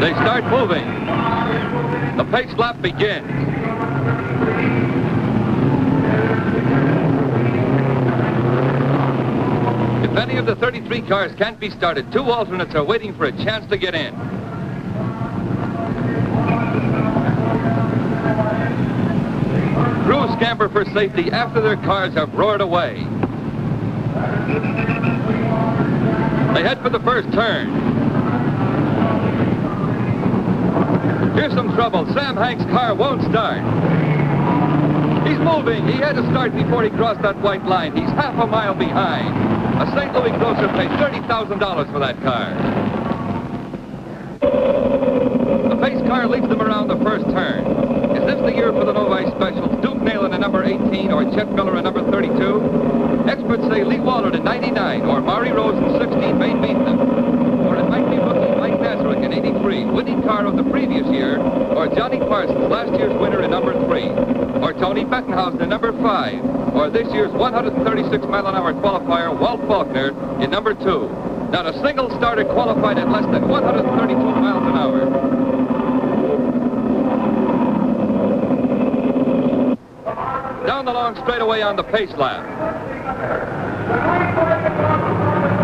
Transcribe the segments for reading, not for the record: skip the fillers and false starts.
They start moving. The pace lap begins. If any of the 33 cars can't be started, 2 alternates are waiting for a chance to get in. Crews scamper for safety after their cars have roared away. They head for the first turn. Here's some trouble. Sam Hank's car won't start. He's moving. He had to start before he crossed that white line. He's half a mile behind. A St. Louis grocer paid $30,000 for that car. The pace car leads them around the first turn. Is this the year for the Novi Specials? Duke Nalon in number 18 or Chet Miller in number 32? Experts say Lee Wallard in 99 or Maury Rose in 16 may beat them. Or it might be rookie Mike Nazaruk in 83, winning car of the previous year, or Johnny Parsons, last year's winner in number 3, or Tony Bettenhausen in number 5, or this year's 136-mile-an-hour qualifier Walt Faulkner in number 2. Not a single starter qualified at less than 132 miles an hour. Down the long straightaway on the pace lap.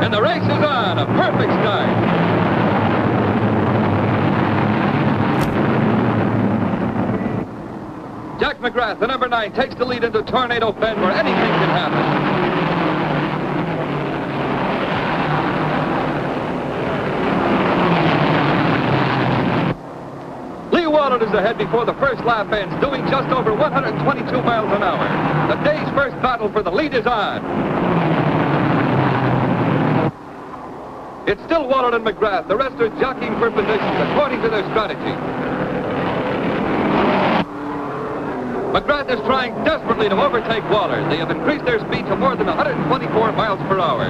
And the race is on, a perfect start. Jack McGrath, the number 9, takes the lead into Tornado Bend where anything can happen. Lee Wallard is ahead before the first lap ends, doing just over 122 miles an hour. The day's first battle for the lead is on. It's still Wallard and McGrath. The rest are jockeying for positions according to their strategy. McGrath is trying desperately to overtake Wallard. They have increased their speed to more than 124 miles per hour.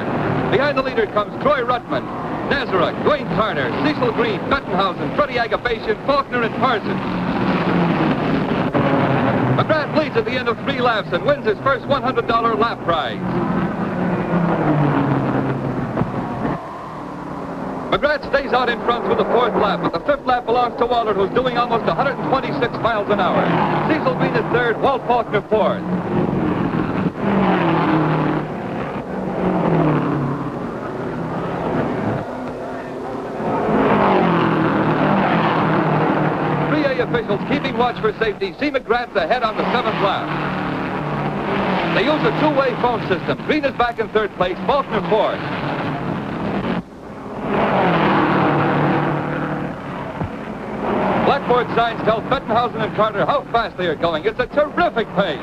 Behind the leader comes Troy Ruttman, Nazaruk, Dwayne Carter, Cecil Green, Bettenhausen, Freddie Agabatian, Faulkner, and Parsons. McGrath leads at the end of 3 laps and wins his first $100 lap prize. McGrath stays out in front through the 4th lap, but the 5th lap belongs to Wallard, who's doing almost 126 miles an hour. Cecil Green is 3rd, Walt Faulkner 4th. Officials keeping watch for safety see McGrath ahead on the 7th lap. They use a 2-way phone system. Green is back in 3rd place, Faulkner 4th. Blackboard signs tell Bettenhausen and Carter how fast they are going. It's a terrific pace.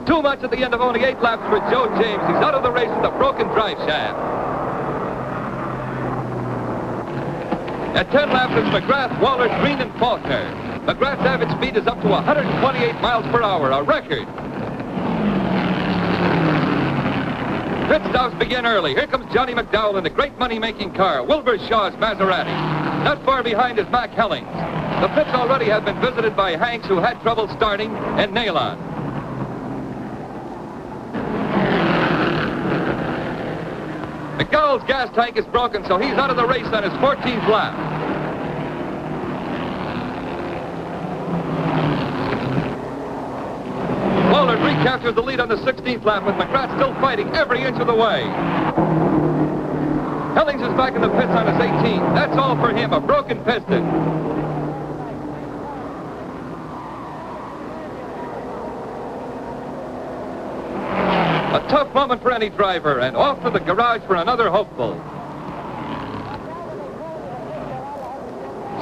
Too much at the end of only 8 laps for Joe James. He's out of the race with a broken drive shaft. At 10 laps, it's McGrath, Wallard, Green, and Faulkner. McGrath's average speed is up to 128 miles per hour, a record. Pit stops begin early. Here comes Johnny McDowell in the great money-making car, Wilbur Shaw's Maserati. Not far behind is Mac Hellings. The pits already have been visited by Hanks, who had trouble starting, and Nalon. McDowell's gas tank is broken, so he's out of the race on his 14th lap. Wallard recaptures the lead on the 16th lap, with McGrath still fighting every inch of the way. Hellings is back in the pits on his 18th. That's all for him, a broken piston. A tough moment for any driver, and off to the garage for another hopeful.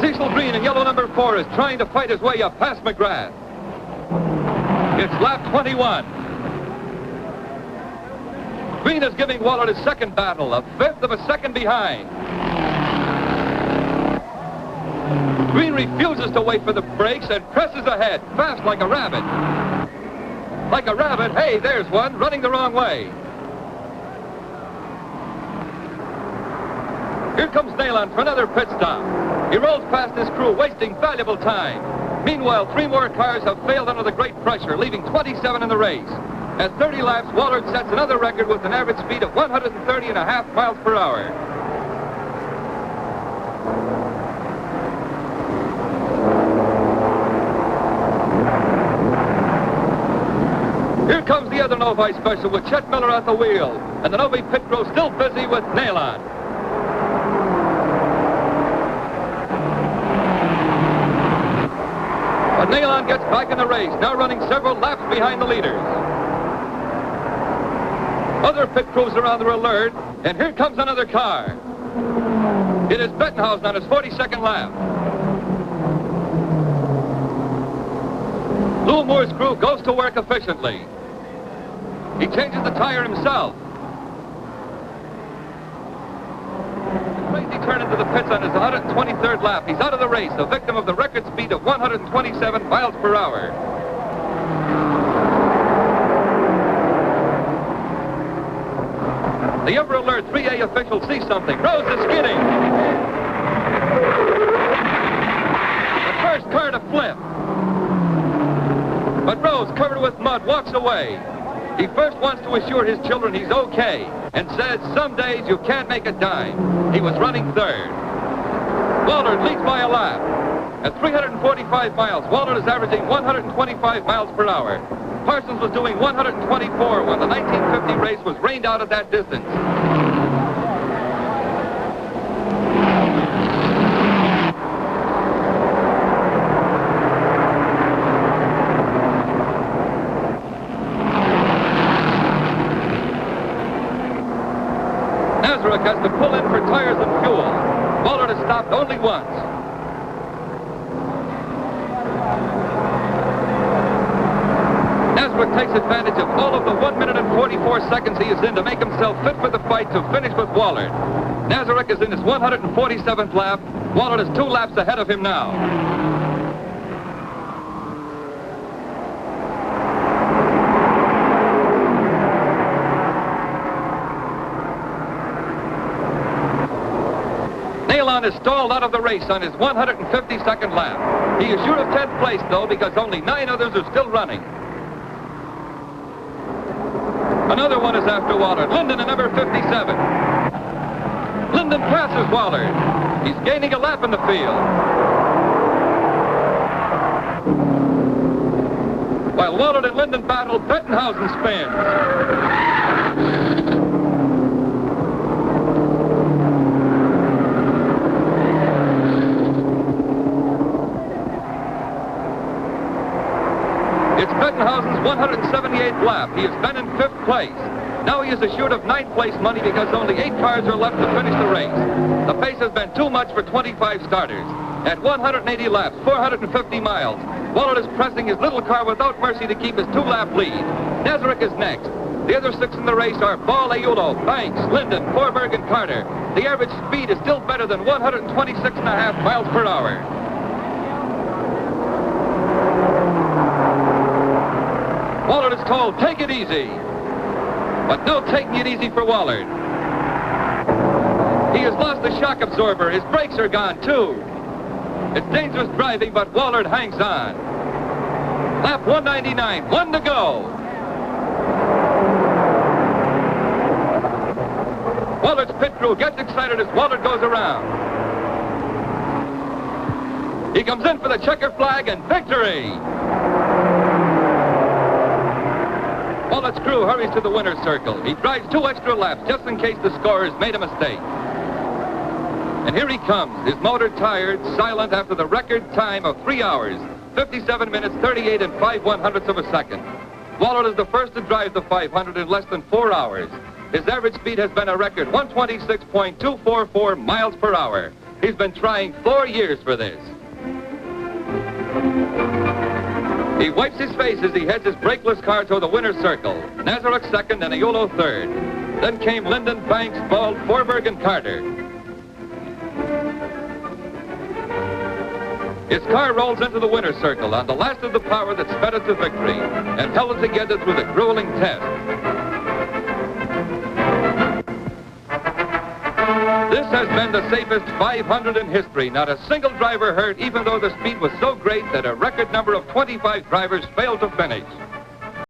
Cecil Green in yellow number 4 is trying to fight his way up past McGrath. It's lap 21. Green is giving Wallard his second battle, a 1/5 of a second behind. Green refuses to wait for the brakes and presses ahead, fast like a rabbit. Like a rabbit, hey, there's one, running the wrong way. Here comes Nalon for another pit stop. He rolls past his crew, wasting valuable time. Meanwhile, 3 more cars have failed under the great pressure, leaving 27 in the race. At 30 laps, Wallard sets another record with an average speed of 130.5 miles per hour. Here comes the other Novi special with Chet Miller at the wheel. And the Novi pit crew still busy with Nalon. But Nalon gets back in the race, now running several laps behind the leaders. Other pit crews are on their alert, and here comes another car. It is Offenhauser on his 42nd lap. Lou Moore's crew goes to work efficiently. He changes the tire himself. The crazy turn into the pits on his 123rd lap. He's out of the race, a victim of the record speed of 127 miles per hour. The Upper Alert 3A officials see something. Rose is skidding. The first car to flip. But Rose, covered with mud, walks away. He first wants to assure his children he's okay and says some days you can't make a dime. He was running third. Wallard leads by a lap. At 345 miles, Wallard is averaging 125 miles per hour. Parsons was doing 124 when the 1950 race was rained out at that distance. Nazaruk has to pull in for tires and fuel. Wallard has stopped only once. Nazaruk takes advantage of all of the 1 minute and 44 seconds he is in to make himself fit for the fight to finish with Wallard. Nazaruk is in his 147th lap. Wallard is 2 laps ahead of him now. Nalon is stalled out of the race on his 152nd lap. He is sure of 10th place, though, because only 9 others are still running. Another one is after Wallard. Linden in number 57. Linden passes Wallard. He's gaining a lap in the field. While Wallard and Linden battle, Offenhauser spins. It's Offenhauser's 178th lap. He has been in 5th place. Now he is assured of 9th place money because only 8 cars are left to finish the race. The pace has been too much for 25 starters. At 180 laps, 450 miles, Wallard is pressing his little car without mercy to keep his 2-lap lead. Nazaruk is next. The other 6 in the race are Ball, Ayulo, Banks, Linden, Forberg, and Carter. The average speed is still better than 126.5 miles per hour. Wallard is told, take it easy. But no taking it easy for Wallard. He has lost the shock absorber. His brakes are gone, too. It's dangerous driving, but Wallard hangs on. Lap 199, 1 to go. Wallard's pit crew gets excited as Wallard goes around. He comes in for the checker flag and victory. Wallard's crew hurries to the winner's circle. He drives 2 extra laps just in case the scorers made a mistake. And here he comes, his motor tired, silent after the record time of 3 hours, 57 minutes, 38 and 5/100ths of a second. Wallard is the first to drive the 500 in less than 4 hours. His average speed has been a record 126.244 miles per hour. He's been trying 4 years for this. He wipes his face as he heads his brakeless car toward the winner's circle. Nazaruk second and Ayulo third. Then came Linden, Banks, Ball, Forberg, and Carter. His car rolls into the winner's circle on the last of the power that sped it to victory and held it together through the grueling test. This has been the safest 500 in history. Not a single driver hurt, even though the speed was so great that a record number of 25 drivers failed to finish.